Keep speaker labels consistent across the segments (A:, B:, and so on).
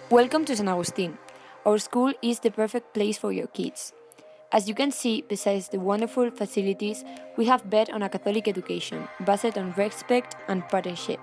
A: Welcome to San Agustin. Our school is the perfect place for your kids. As you can see, besides the wonderful facilities, we have bet on a Catholic education based on respect and partnership.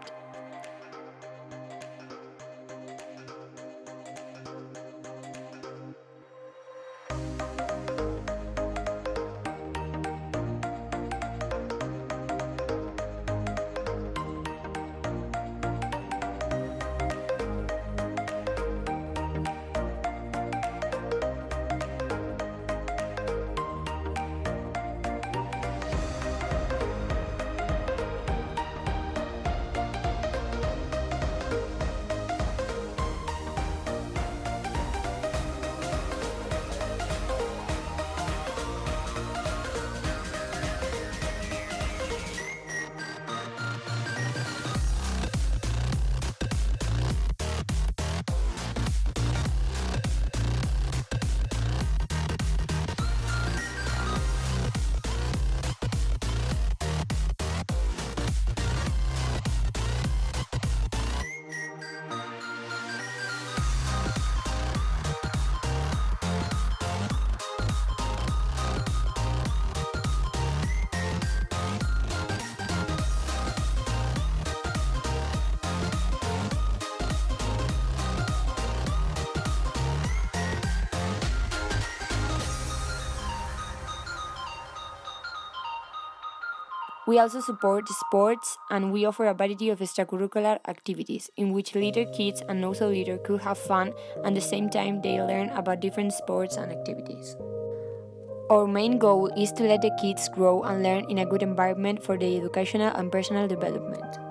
A: We also support sports and we offer a variety of extracurricular activities in which little kids and also little could have fun and at the same time they learn about different sports and activities. Our main goal is to let the kids grow and learn in a good environment for their educational and personal development.